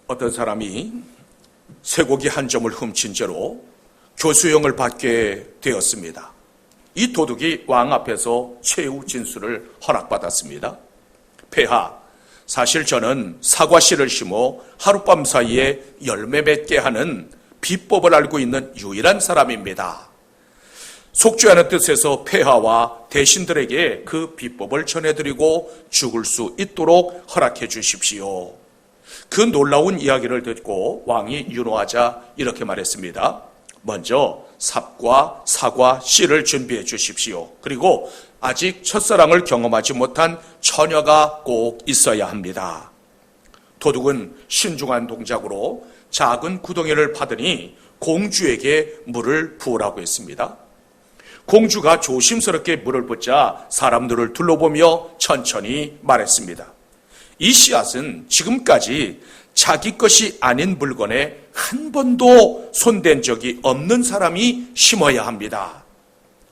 어떤 사람이 쇠고기 한 점을 훔친 죄로 교수형을 받게 되었습니다. 이 도둑이 왕 앞에서 최후 진술을 허락받았습니다. 폐하, 사실 저는 사과씨를 심어 하룻밤 사이에 열매 맺게 하는 비법을 알고 있는 유일한 사람입니다. 속죄하는 뜻에서 폐하와 대신들에게 그 비법을 전해드리고 죽을 수 있도록 허락해 주십시오. 그 놀라운 이야기를 듣고 왕이 윤호하자 이렇게 말했습니다. 먼저 삽과 사과 씨를 준비해 주십시오. 그리고 아직 첫사랑을 경험하지 못한 처녀가 꼭 있어야 합니다. 도둑은 신중한 동작으로 작은 구덩이를 파더니 공주에게 물을 부으라고 했습니다. 공주가 조심스럽게 물을 붓자 사람들을 둘러보며 천천히 말했습니다. 이 씨앗은 지금까지 자기 것이 아닌 물건에 한 번도 손댄 적이 없는 사람이 심어야 합니다.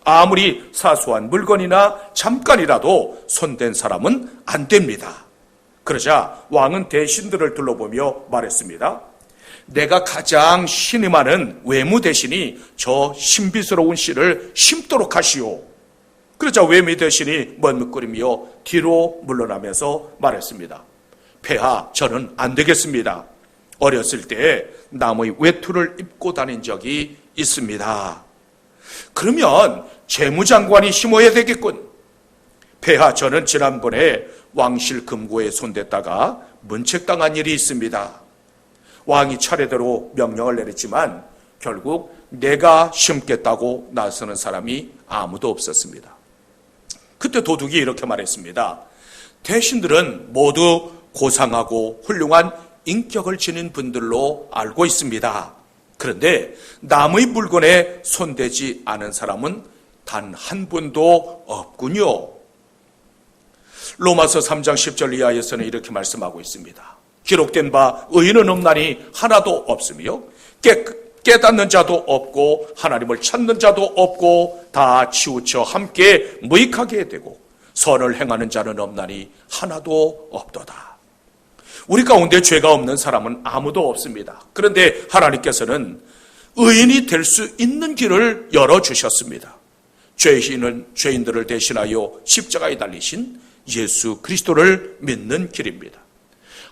아무리 사소한 물건이나 잠깐이라도 손댄 사람은 안 됩니다. 그러자 왕은 대신들을 둘러보며 말했습니다. 내가 가장 신임하는 외무 대신이 저 신비스러운 씨를 심도록 하시오. 그러자 외무 대신이 머뭇거리며 뒤로 물러나면서 말했습니다. 폐하, 저는 안 되겠습니다. 어렸을 때 나무의 외투를 입고 다닌 적이 있습니다. 그러면 재무장관이 심어야 되겠군. 폐하, 저는 지난번에 왕실 금고에 손댔다가 문책당한 일이 있습니다. 왕이 차례대로 명령을 내렸지만 결국 내가 심겠다고 나서는 사람이 아무도 없었습니다. 그때 도둑이 이렇게 말했습니다. 대신들은 모두 고상하고 훌륭한 인격을 지닌 분들로 알고 있습니다. 그런데 남의 물건에 손대지 않은 사람은 단 한 분도 없군요. 로마서 3장 10절 이하에서는 이렇게 말씀하고 있습니다. 기록된 바 의인은 없나니 하나도 없으며 깨닫는 자도 없고 하나님을 찾는 자도 없고 다 치우쳐 함께 무익하게 되고 선을 행하는 자는 없나니 하나도 없도다. 우리 가운데 죄가 없는 사람은 아무도 없습니다. 그런데 하나님께서는 의인이 될 수 있는 길을 열어주셨습니다. 죄인들을 대신하여 십자가에 달리신 예수 그리스도를 믿는 길입니다.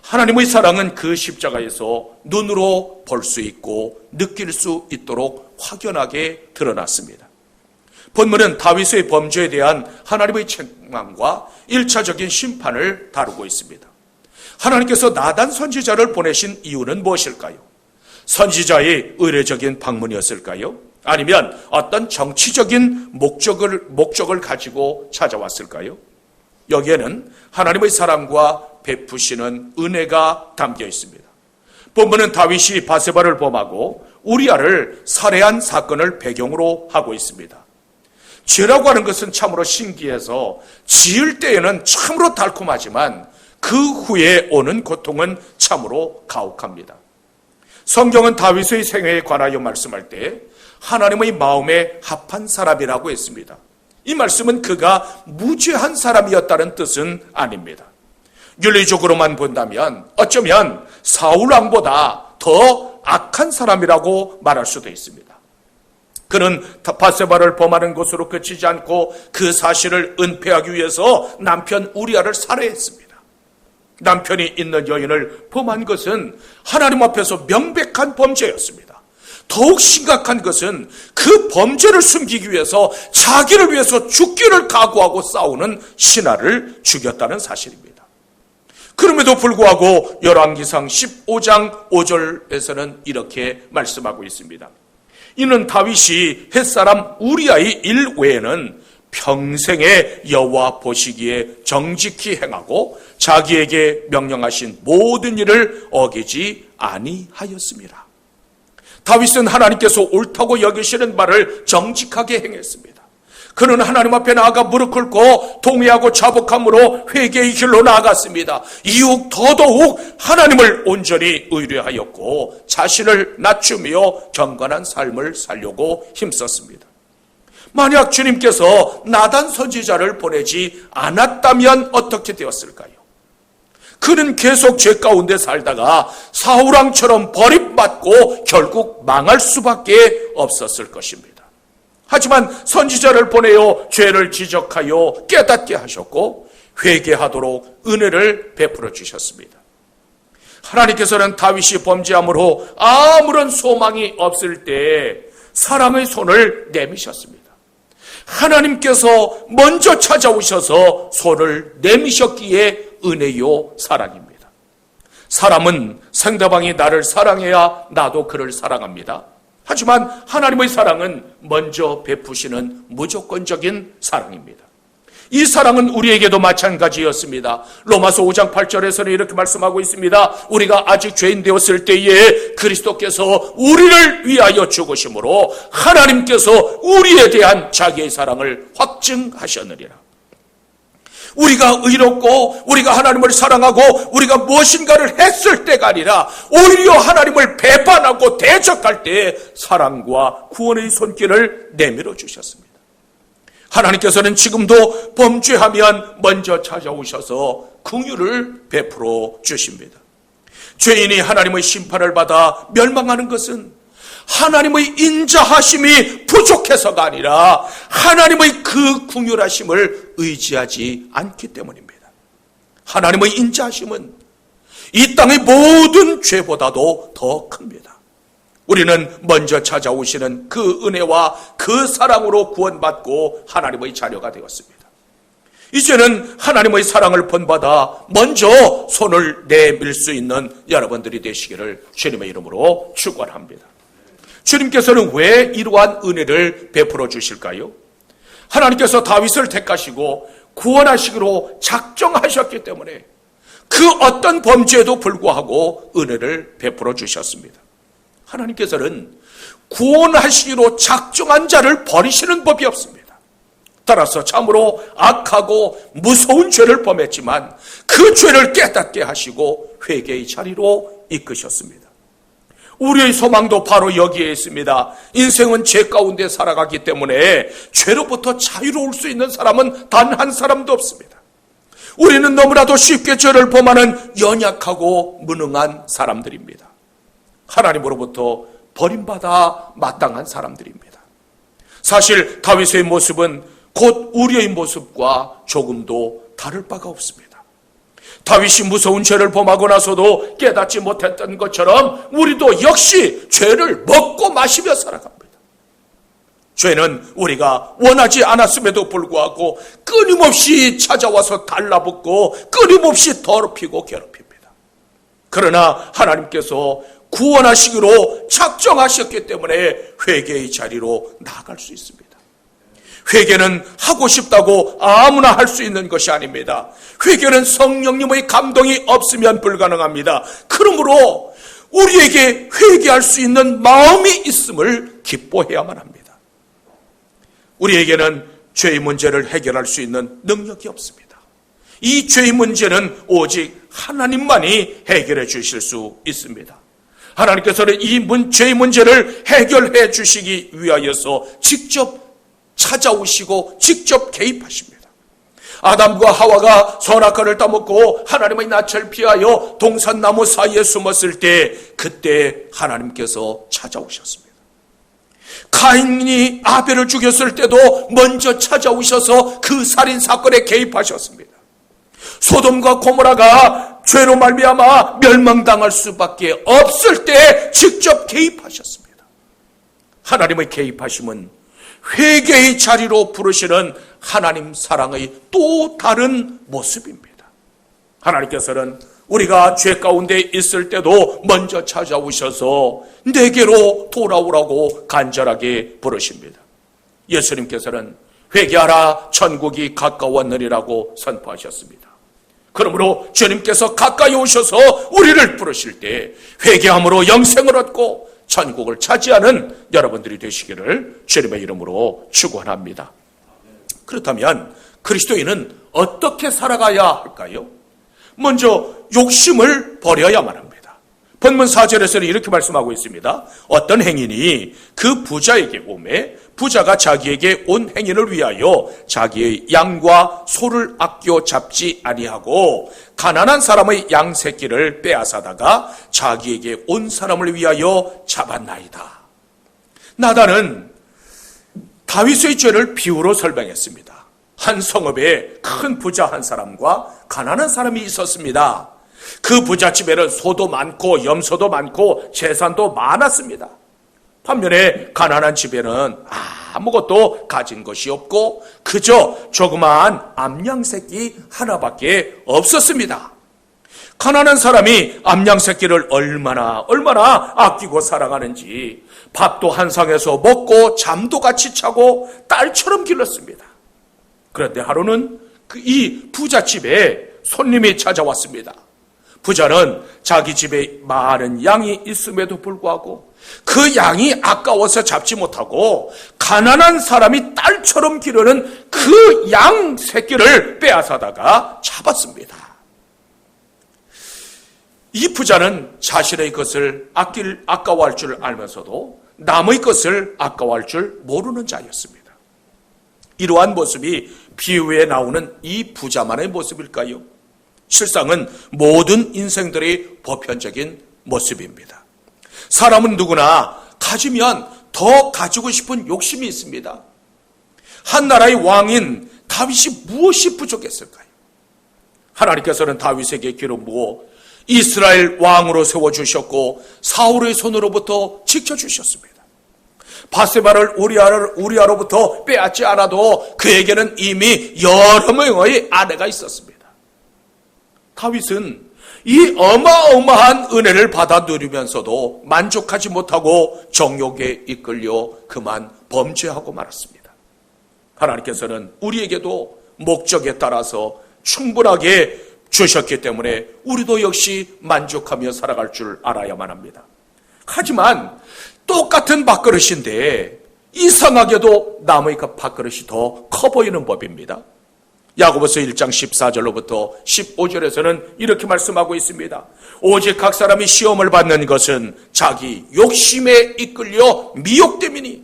하나님의 사랑은 그 십자가에서 눈으로 볼 수 있고 느낄 수 있도록 확연하게 드러났습니다. 본문은 다윗의 범죄에 대한 하나님의 책망과 1차적인 심판을 다루고 있습니다. 하나님께서 나단 선지자를 보내신 이유는 무엇일까요? 선지자의 의례적인 방문이었을까요? 아니면 어떤 정치적인 목적을 가지고 찾아왔을까요? 여기에는 하나님의 사랑과 베푸시는 은혜가 담겨 있습니다. 본문은 다윗이 바세바를 범하고 우리아를 살해한 사건을 배경으로 하고 있습니다. 죄라고 하는 것은 참으로 신기해서 지을 때에는 참으로 달콤하지만 그 후에 오는 고통은 참으로 가혹합니다. 성경은 다윗의 생애에 관하여 말씀할 때 하나님의 마음에 합한 사람이라고 했습니다. 이 말씀은 그가 무죄한 사람이었다는 뜻은 아닙니다. 윤리적으로만 본다면 어쩌면 사울 왕보다 더 악한 사람이라고 말할 수도 있습니다. 그는 바세바를 범하는 것으로 그치지 않고 그 사실을 은폐하기 위해서 남편 우리아를 살해했습니다. 남편이 있는 여인을 범한 것은 하나님 앞에서 명백한 범죄였습니다. 더욱 심각한 것은 그 범죄를 숨기기 위해서 자기를 위해서 죽기를 각오하고 싸우는 신하를 죽였다는 사실입니다. 그럼에도 불구하고 열왕기상 15장 5절에서는 이렇게 말씀하고 있습니다. 이는 다윗이 햇사람 우리아의 일 외에는 평생에 여호와 보시기에 정직히 행하고 자기에게 명령하신 모든 일을 어기지 아니하였습니다. 다윗은 하나님께서 옳다고 여기시는 바를 정직하게 행했습니다. 그는 하나님 앞에 나아가 무릎 꿇고 통회하고 자복함으로 회개의 길로 나아갔습니다. 이후 더더욱 하나님을 온전히 의뢰하였고 자신을 낮추며 경건한 삶을 살려고 힘썼습니다. 만약 주님께서 나단 선지자를 보내지 않았다면 어떻게 되었을까요? 그는 계속 죄 가운데 살다가 사울왕처럼 버림받고 결국 망할 수밖에 없었을 것입니다. 하지만 선지자를 보내어 죄를 지적하여 깨닫게 하셨고 회개하도록 은혜를 베풀어 주셨습니다. 하나님께서는 다윗이 범죄함으로 아무런 소망이 없을 때 사랑의 손을 내미셨습니다. 하나님께서 먼저 찾아오셔서 손을 내미셨기에 은혜요 사랑입니다. 사람은 상대방이 나를 사랑해야 나도 그를 사랑합니다. 하지만 하나님의 사랑은 먼저 베푸시는 무조건적인 사랑입니다. 이 사랑은 우리에게도 마찬가지였습니다. 로마서 5장 8절에서는 이렇게 말씀하고 있습니다. 우리가 아직 죄인 되었을 때에 그리스도께서 우리를 위하여 죽으심으로 하나님께서 우리에 대한 자기의 사랑을 확증하셨느니라. 우리가 의롭고 우리가 하나님을 사랑하고 우리가 무엇인가를 했을 때가 아니라 오히려 하나님을 배반하고 대적할 때 사랑과 구원의 손길을 내밀어 주셨습니다. 하나님께서는 지금도 범죄하면 먼저 찾아오셔서 긍휼을 베풀어 주십니다. 죄인이 하나님의 심판을 받아 멸망하는 것은 하나님의 인자하심이 부족해서가 아니라 하나님의 그 긍휼하심을 의지하지 않기 때문입니다. 하나님의 인자하심은 이 땅의 모든 죄보다도 더 큽니다. 우리는 먼저 찾아오시는 그 은혜와 그 사랑으로 구원받고 하나님의 자녀가 되었습니다. 이제는 하나님의 사랑을 본받아 먼저 손을 내밀 수 있는 여러분들이 되시기를 주님의 이름으로 축원합니다. 주님께서는 왜 이러한 은혜를 베풀어 주실까요? 하나님께서 다윗을 택하시고 구원하시기로 작정하셨기 때문에 그 어떤 범죄에도 불구하고 은혜를 베풀어 주셨습니다. 하나님께서는 구원하시기로 작정한 자를 버리시는 법이 없습니다. 따라서 참으로 악하고 무서운 죄를 범했지만 그 죄를 깨닫게 하시고 회개의 자리로 이끄셨습니다. 우리의 소망도 바로 여기에 있습니다. 인생은 죄 가운데 살아가기 때문에 죄로부터 자유로울 수 있는 사람은 단 한 사람도 없습니다. 우리는 너무나도 쉽게 죄를 범하는 연약하고 무능한 사람들입니다. 하나님으로부터 버림받아 마땅한 사람들입니다. 사실 다윗의 모습은 곧 우리의 모습과 조금도 다를 바가 없습니다. 다윗이 무서운 죄를 범하고 나서도 깨닫지 못했던 것처럼 우리도 역시 죄를 먹고 마시며 살아갑니다. 죄는 우리가 원하지 않았음에도 불구하고 끊임없이 찾아와서 달라붙고 끊임없이 더럽히고 괴롭힙니다. 그러나 하나님께서 구원하시기로 작정하셨기 때문에 회개의 자리로 나아갈 수 있습니다. 회개는 하고 싶다고 아무나 할 수 있는 것이 아닙니다. 회개는 성령님의 감동이 없으면 불가능합니다. 그러므로 우리에게 회개할 수 있는 마음이 있음을 기뻐해야만 합니다. 우리에게는 죄의 문제를 해결할 수 있는 능력이 없습니다. 이 죄의 문제는 오직 하나님만이 해결해 주실 수 있습니다. 하나님께서는 이 죄의 문제를 해결해 주시기 위하여서 직접 찾아오시고 직접 개입하십니다. 아담과 하와가 선악과를 따먹고 하나님의 낯을 피하여 동산나무 사이에 숨었을 때 그때 하나님께서 찾아오셨습니다. 가인이 아벨을 죽였을 때도 먼저 찾아오셔서 그 살인 사건에 개입하셨습니다. 소돔과 고모라가 죄로 말미암아 멸망당할 수밖에 없을 때 직접 개입하셨습니다. 하나님의 개입하심은 회개의 자리로 부르시는 하나님 사랑의 또 다른 모습입니다. 하나님께서는 우리가 죄 가운데 있을 때도 먼저 찾아오셔서 내게로 돌아오라고 간절하게 부르십니다. 예수님께서는 회개하라 천국이 가까웠느니라고 선포하셨습니다. 그러므로 주님께서 가까이 오셔서 우리를 부르실 때 회개함으로 영생을 얻고 천국을 차지하는 여러분들이 되시기를 주님의 이름으로 축원합니다. 그렇다면 그리스도인은 어떻게 살아가야 할까요? 먼저 욕심을 버려야만 합니다. 본문 4절에서는 이렇게 말씀하고 있습니다. 어떤 행인이 그 부자에게 오매 부자가 자기에게 온 행인을 위하여 자기의 양과 소를 아껴 잡지 아니하고 가난한 사람의 양 새끼를 빼앗아다가 자기에게 온 사람을 위하여 잡았나이다. 나단은 다윗의 죄를 비유로 설명했습니다. 한 성읍에 큰 부자 한 사람과 가난한 사람이 있었습니다. 그 부잣집에는 소도 많고 염소도 많고 재산도 많았습니다. 반면에 가난한 집에는 아무것도 가진 것이 없고 그저 조그마한 암양 새끼 하나밖에 없었습니다. 가난한 사람이 암양 새끼를 얼마나 아끼고 사랑하는지 밥도 한 상에서 먹고 잠도 같이 자고 딸처럼 길렀습니다. 그런데 하루는 이 부잣집에 손님이 찾아왔습니다. 부자는 자기 집에 많은 양이 있음에도 불구하고 그 양이 아까워서 잡지 못하고 가난한 사람이 딸처럼 기르는 그 양 새끼를 빼앗아다가 잡았습니다. 이 부자는 자신의 것을 아까워할 줄 알면서도 남의 것을 아까워할 줄 모르는 자였습니다. 이러한 모습이 비유에 나오는 이 부자만의 모습일까요? 실상은 모든 인생들의 보편적인 모습입니다. 사람은 누구나 가지면 더 가지고 싶은 욕심이 있습니다. 한 나라의 왕인 다윗이 무엇이 부족했을까요? 하나님께서는 다윗에게 기름부어 이스라엘 왕으로 세워주셨고 사울의 손으로부터 지켜주셨습니다. 바세바를 우리아로부터 빼앗지 않아도 그에게는 이미 여러 명의 아내가 있었습니다. 다윗은 이 어마어마한 은혜를 받아 누리면서도 만족하지 못하고 정욕에 이끌려 그만 범죄하고 말았습니다. 하나님께서는 우리에게도 목적에 따라서 충분하게 주셨기 때문에 우리도 역시 만족하며 살아갈 줄 알아야만 합니다. 하지만 똑같은 밥그릇인데 이상하게도 남의 밥그릇이 더 커 보이는 법입니다. 야고보서 1장 14절로부터 15절에서는 이렇게 말씀하고 있습니다. 오직 각 사람이 시험을 받는 것은 자기 욕심에 이끌려 미혹됨이니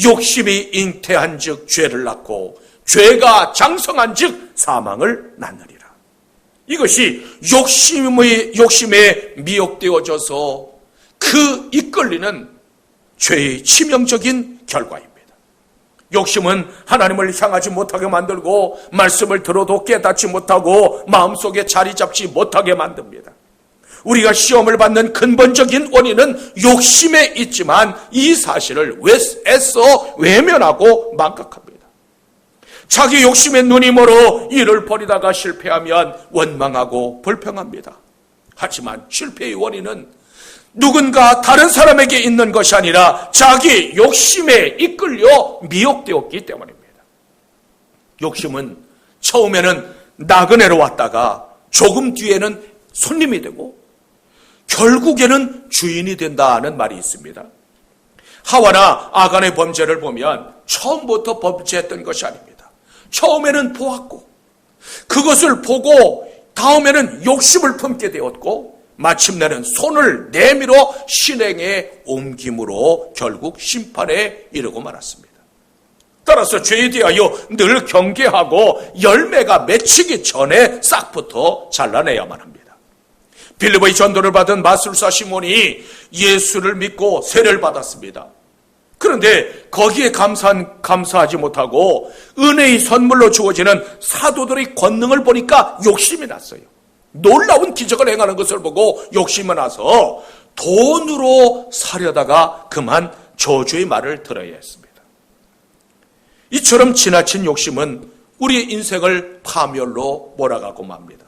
욕심이 잉태한 즉 죄를 낳고 죄가 장성한 즉 사망을 낳느니라. 이것이 욕심에 미혹되어져서 그 이끌리는 죄의 치명적인 결과입니다. 욕심은 하나님을 향하지 못하게 만들고 말씀을 들어도 깨닫지 못하고 마음속에 자리 잡지 못하게 만듭니다. 우리가 시험을 받는 근본적인 원인은 욕심에 있지만 이 사실을 애써 외면하고 망각합니다. 자기 욕심에 눈이 멀어 일을 벌이다가 실패하면 원망하고 불평합니다. 하지만 실패의 원인은 누군가 다른 사람에게 있는 것이 아니라 자기 욕심에 이끌려 미혹되었기 때문입니다. 욕심은 처음에는 나그네로 왔다가 조금 뒤에는 손님이 되고 결국에는 주인이 된다는 말이 있습니다. 하와나 아간의 범죄를 보면 처음부터 범죄했던 것이 아닙니다. 처음에는 보았고 그것을 보고 다음에는 욕심을 품게 되었고 마침내는 손을 내밀어 실행에 옮김으로 결국 심판에 이르고 말았습니다. 따라서 죄에 대하여 늘 경계하고 열매가 맺히기 전에 싹부터 잘라내야만 합니다. 빌립보의 전도를 받은 마술사 시몬이 예수를 믿고 세례를 받았습니다. 그런데 거기에 감사하지 못하고 은혜의 선물로 주어지는 사도들의 권능을 보니까 욕심이 났어요. 놀라운 기적을 행하는 것을 보고 욕심이 나서 돈으로 사려다가 그만 저주의 말을 들어야 했습니다. 이처럼 지나친 욕심은 우리의 인생을 파멸로 몰아가고 맙니다.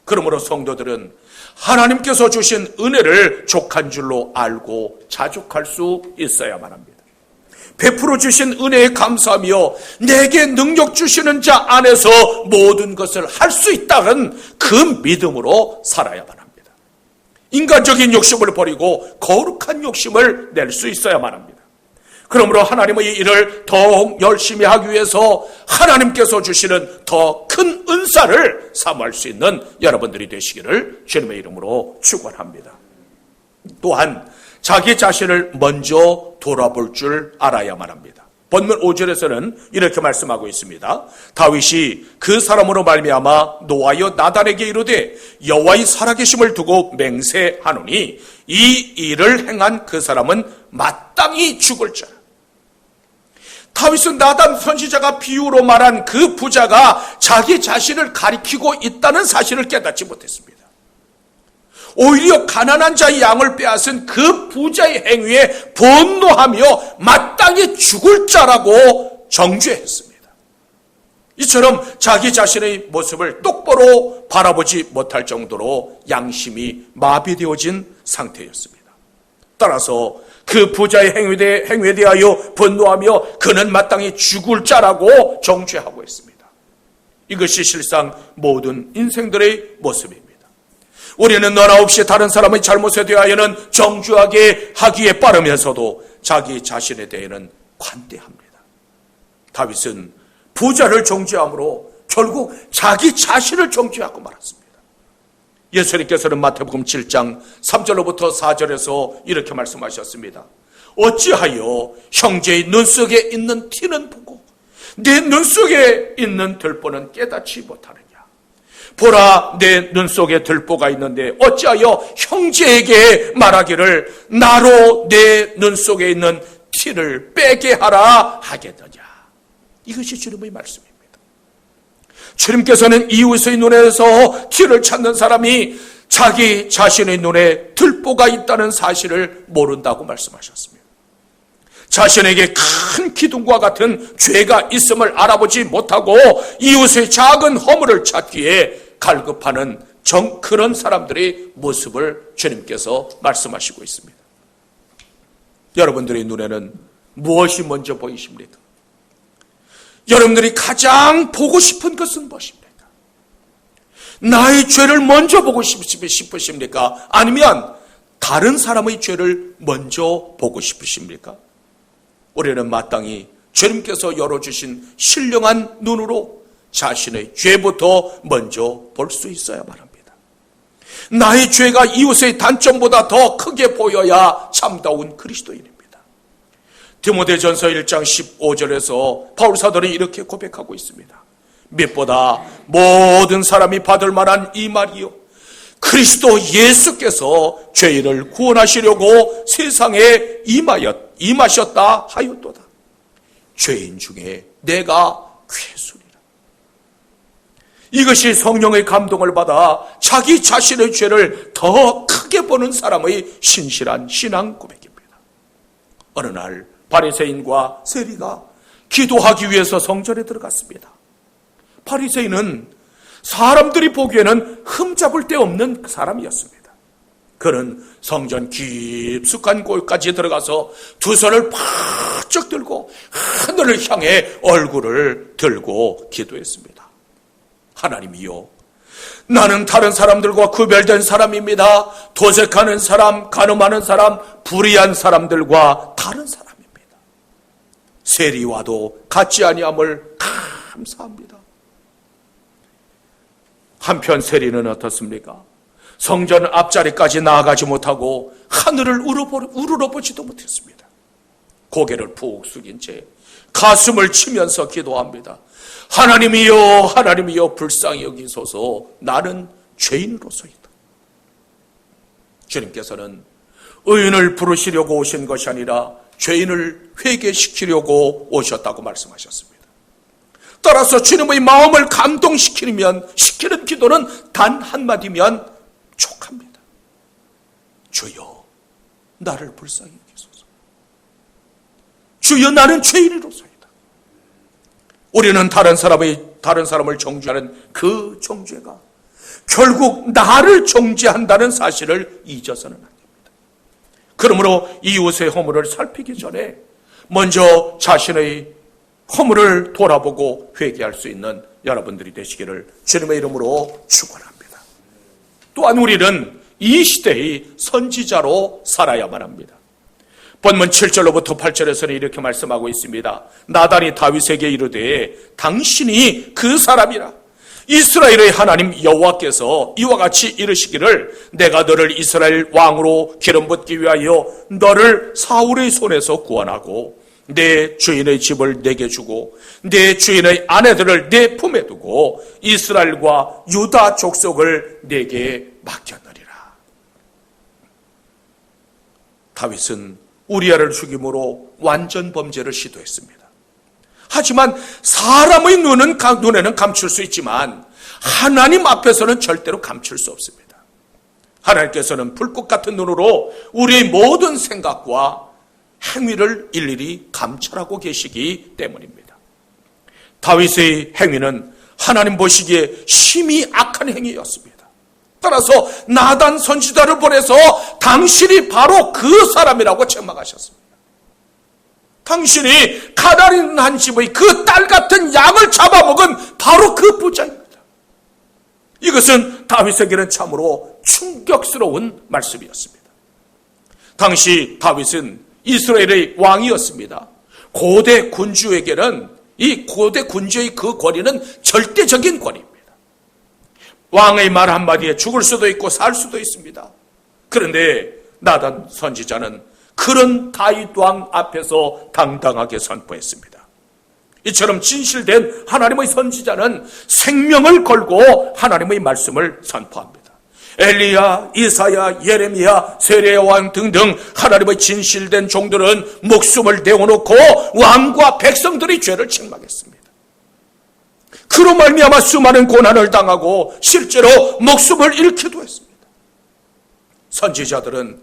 그러므로 성도들은 하나님께서 주신 은혜를 족한 줄로 알고 자족할 수 있어야만 합니다. 베풀어 주신 은혜에 감사하며 내게 능력 주시는 자 안에서 모든 것을 할 수 있다는 그 믿음으로 살아야만 합니다. 인간적인 욕심을 버리고 거룩한 욕심을 낼 수 있어야만 합니다. 그러므로 하나님의 일을 더욱 열심히 하기 위해서 하나님께서 주시는 더 큰 은사를 사모할 수 있는 여러분들이 되시기를 주님의 이름으로 축원합니다. 또한 자기 자신을 먼저 돌아볼 줄 알아야만 합니다. 본문 5절에서는 이렇게 말씀하고 있습니다. 다윗이 그 사람으로 말미암아 노하여 나단에게 이르되 여호와의 살아계심을 두고 맹세하노니 이 일을 행한 그 사람은 마땅히 죽을 자라. 다윗은 나단 선지자가 비유로 말한 그 부자가 자기 자신을 가리키고 있다는 사실을 깨닫지 못했습니다. 오히려 가난한 자의 양을 빼앗은 그 부자의 행위에 분노하며 마땅히 죽을 자라고 정죄했습니다. 이처럼 자기 자신의 모습을 똑바로 바라보지 못할 정도로 양심이 마비되어진 상태였습니다. 따라서 그 부자의 행위에 대하여 분노하며 그는 마땅히 죽을 자라고 정죄하고 있습니다. 이것이 실상 모든 인생들의 모습입니다. 우리는 너나 없이 다른 사람의 잘못에 대하여는 정죄하게 하기에 빠르면서도 자기 자신에 대해는 관대합니다. 다윗은 부자를 정죄함으로 결국 자기 자신을 정죄하고 말았습니다. 예수님께서는 마태복음 7장 3절로부터 4절에서 이렇게 말씀하셨습니다. 어찌하여 형제의 눈 속에 있는 티는 보고 내 눈 속에 있는 들보는 깨닫지 못하느냐. 보라, 내 눈 속에 들보가 있는데 어찌하여 형제에게 말하기를 나로 내 눈 속에 있는 티를 빼게 하라 하겠느냐. 이것이 주님의 말씀입니다. 주님께서는 이웃의 눈에서 티를 찾는 사람이 자기 자신의 눈에 들보가 있다는 사실을 모른다고 말씀하셨습니다. 자신에게 큰 기둥과 같은 죄가 있음을 알아보지 못하고 이웃의 작은 허물을 찾기에 갈급하는 그런 사람들의 모습을 주님께서 말씀하시고 있습니다. 여러분들의 눈에는 무엇이 먼저 보이십니까? 여러분들이 가장 보고 싶은 것은 무엇입니까? 나의 죄를 먼저 보고 싶으십니까? 아니면 다른 사람의 죄를 먼저 보고 싶으십니까? 우리는 마땅히 주님께서 열어주신 신령한 눈으로 자신의 죄부터 먼저 볼 수 있어야만 합니다. 나의 죄가 이웃의 단점보다 더 크게 보여야 참다운 그리스도인입니다. 디모데전서 1장 15절에서 바울사도는 이렇게 고백하고 있습니다. 무엇보다 모든 사람이 받을 만한 이 말이요, 그리스도 예수께서 죄인을 구원하시려고 세상에 임하셨다 하였도다. 죄인 중에 내가 괴수니라. 이것이 성령의 감동을 받아 자기 자신의 죄를 더 크게 보는 사람의 신실한 신앙 고백입니다. 어느 날 바리새인과 세리가 기도하기 위해서 성전에 들어갔습니다. 바리새인은 사람들이 보기에는 흠잡을 데 없는 사람이었습니다. 그는 성전 깊숙한 곳까지 들어가서 두 손을 바짝 들고 하늘을 향해 얼굴을 들고 기도했습니다. 하나님이요, 나는 다른 사람들과 구별된 사람입니다. 도색하는 사람, 간음하는 사람, 불의한 사람들과 다른 사람입니다. 세리와도 같지 아니함을 감사합니다. 한편 세리는 어떻습니까? 성전 앞자리까지 나아가지 못하고 하늘을 우러러보지도 못했습니다. 고개를 푹 숙인 채 가슴을 치면서 기도합니다. 하나님이여, 하나님이여, 불쌍히 여기소서. 나는 죄인으로서이다. 주님께서는 의인을 부르시려고 오신 것이 아니라 죄인을 회개시키려고 오셨다고 말씀하셨습니다. 따라서 주님의 마음을 감동시키는 기도는 단 한마디면 족합니다. 주여, 나를 불쌍히 여기소서. 주여, 나는 죄인으로서이다. 우리는 다른 사람을 정죄하는 그 정죄가 결국 나를 정죄한다는 사실을 잊어서는 안 됩니다. 그러므로 이웃의 허물을 살피기 전에 먼저 자신의 허물을 돌아보고 회개할 수 있는 여러분들이 되시기를 주님의 이름으로 축원합니다. 또한 우리는 이 시대의 선지자로 살아야만 합니다. 본문 7절로부터 8절에서는 이렇게 말씀하고 있습니다. 나단이 다윗에게 이르되 당신이 그 사람이라. 이스라엘의 하나님 여호와께서 이와 같이 이르시기를 내가 너를 이스라엘 왕으로 기름 붓기 위하여 너를 사울의 손에서 구원하고 내 주인의 집을 내게 주고 내 주인의 아내들을 내 품에 두고 이스라엘과 유다 족속을 내게 맡겼느니라. 다윗은 우리아를 죽임으로 완전 범죄를 시도했습니다. 하지만 사람의 눈에는 감출 수 있지만 하나님 앞에서는 절대로 감출 수 없습니다. 하나님께서는 불꽃 같은 눈으로 우리의 모든 생각과 행위를 일일이 감찰하고 계시기 때문입니다. 다윗의 행위는 하나님 보시기에 심히 악한 행위였습니다. 따라서 나단 선지자를 보내서 당신이 바로 그 사람이라고 책망하셨습니다. 당신이 가나안 한 집의 그 딸 같은 양을 잡아먹은 바로 그 부자입니다. 이것은 다윗에게는 참으로 충격스러운 말씀이었습니다. 당시 다윗은 이스라엘의 왕이었습니다. 고대 군주에게는 이 고대 군주의 그 권위는 절대적인 권위입니다. 왕의 말 한마디에 죽을 수도 있고 살 수도 있습니다. 그런데 나단 선지자는 그런 다윗 왕 앞에서 당당하게 선포했습니다. 이처럼 진실된 하나님의 선지자는 생명을 걸고 하나님의 말씀을 선포합니다. 엘리야, 이사야, 예레미야, 세례야 왕 등등 하나님의 진실된 종들은 목숨을 내어놓고 왕과 백성들의 죄를 책망했습니다. 그로 말미암아 수많은 고난을 당하고 실제로 목숨을 잃기도 했습니다. 선지자들은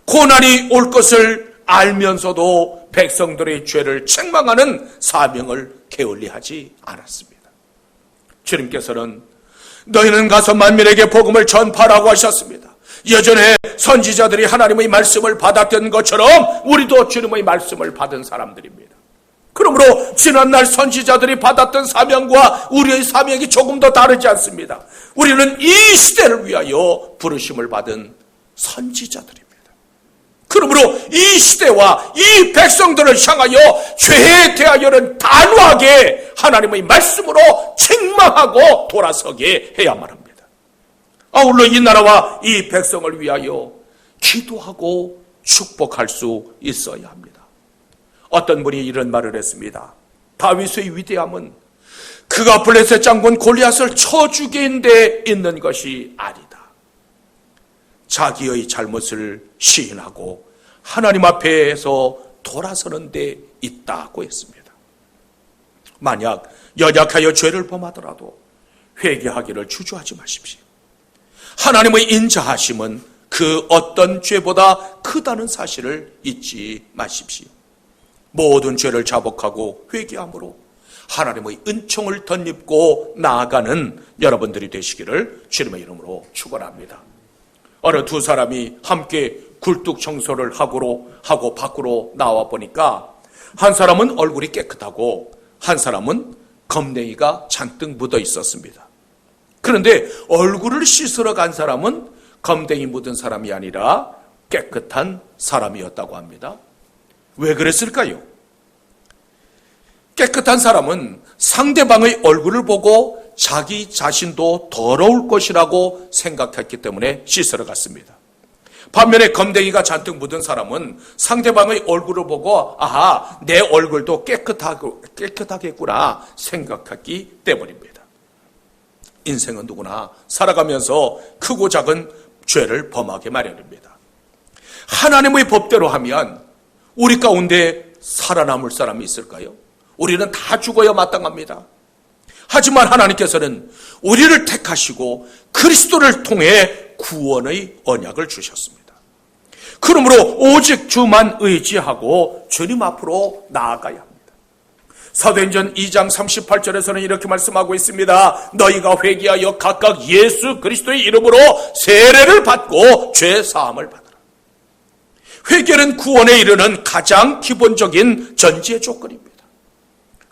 고난이 올 것을 알면서도 백성들의 죄를 책망하는 사명을 게을리하지 않았습니다. 주님께서는 너희는 가서 만민에게 복음을 전파라고 하셨습니다. 예전에 선지자들이 하나님의 말씀을 받았던 것처럼 우리도 주님의 말씀을 받은 사람들입니다. 그러므로 지난날 선지자들이 받았던 사명과 우리의 사명이 조금 더 다르지 않습니다. 우리는 이 시대를 위하여 부르심을 받은 선지자들입니다. 그러므로 이 시대와 이 백성들을 향하여 죄에 대하여는 단호하게 하나님의 말씀으로 책망하고 돌아서게 해야만 합니다. 아울러 이 나라와 이 백성을 위하여 기도하고 축복할 수 있어야 합니다. 어떤 분이 이런 말을 했습니다. 다윗의 위대함은 그가 블레셋 장군 골리앗을 쳐 죽인 데 있는 것이 아니다. 자기의 잘못을 시인하고 하나님 앞에서 돌아서는 데 있다고 했습니다. 만약 연약하여 죄를 범하더라도 회개하기를 주저하지 마십시오. 하나님의 인자하심은 그 어떤 죄보다 크다는 사실을 잊지 마십시오. 모든 죄를 자복하고 회개함으로 하나님의 은총을 덧입고 나아가는 여러분들이 되시기를 주님의 이름으로 축원합니다. 어느 두 사람이 함께 굴뚝 청소를 하고 밖으로 나와 보니까 한 사람은 얼굴이 깨끗하고 한 사람은 검댕이가 잔뜩 묻어 있었습니다. 그런데 얼굴을 씻으러 간 사람은 검댕이 묻은 사람이 아니라 깨끗한 사람이었다고 합니다. 왜 그랬을까요? 깨끗한 사람은 상대방의 얼굴을 보고 자기 자신도 더러울 것이라고 생각했기 때문에 씻으러 갔습니다. 반면에 검댕이가 잔뜩 묻은 사람은 상대방의 얼굴을 보고 아하, 내 얼굴도 깨끗하겠구나 생각했기 때문입니다. 인생은 누구나 살아가면서 크고 작은 죄를 범하게 마련입니다. 하나님의 법대로 하면 우리 가운데 살아남을 사람이 있을까요? 우리는 다 죽어야 마땅합니다. 하지만 하나님께서는 우리를 택하시고 그리스도를 통해 구원의 언약을 주셨습니다. 그러므로 오직 주만 의지하고 주님 앞으로 나아가야 합니다. 사도행전 2장 38절에서는 이렇게 말씀하고 있습니다. 너희가 회개하여 각각 예수 그리스도의 이름으로 세례를 받고 죄 사함을 받으라. 회개는 구원에 이르는 가장 기본적인 전제 조건입니다.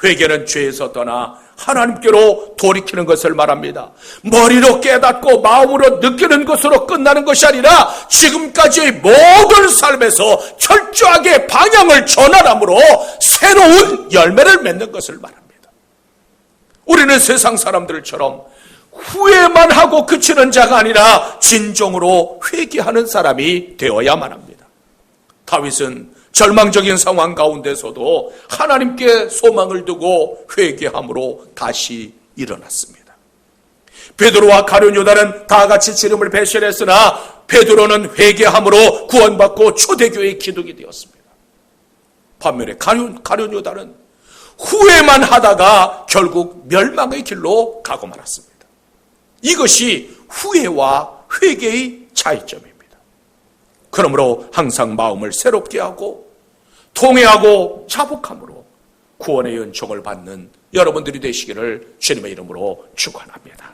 회개는 죄에서 떠나 하나님께로 돌이키는 것을 말합니다. 머리로 깨닫고 마음으로 느끼는 것으로 끝나는 것이 아니라 지금까지의 모든 삶에서 철저하게 방향을 전환함으로 새로운 열매를 맺는 것을 말합니다. 우리는 세상 사람들처럼 후회만 하고 그치는 자가 아니라 진정으로 회개하는 사람이 되어야만 합니다. 다윗은 절망적인 상황 가운데서도 하나님께 소망을 두고 회개함으로 다시 일어났습니다. 베드로와 가룟 유다는 다 같이 지름을 배신했으나 베드로는 회개함으로 구원받고 초대교회의 기둥이 되었습니다. 반면에 가룟 유다는 후회만 하다가 결국 멸망의 길로 가고 말았습니다. 이것이 후회와 회개의 차이점입니다. 그러므로 항상 마음을 새롭게 하고 통회하고 자복함으로 구원의 은총을 받는 여러분들이 되시기를 주님의 이름으로 축원합니다.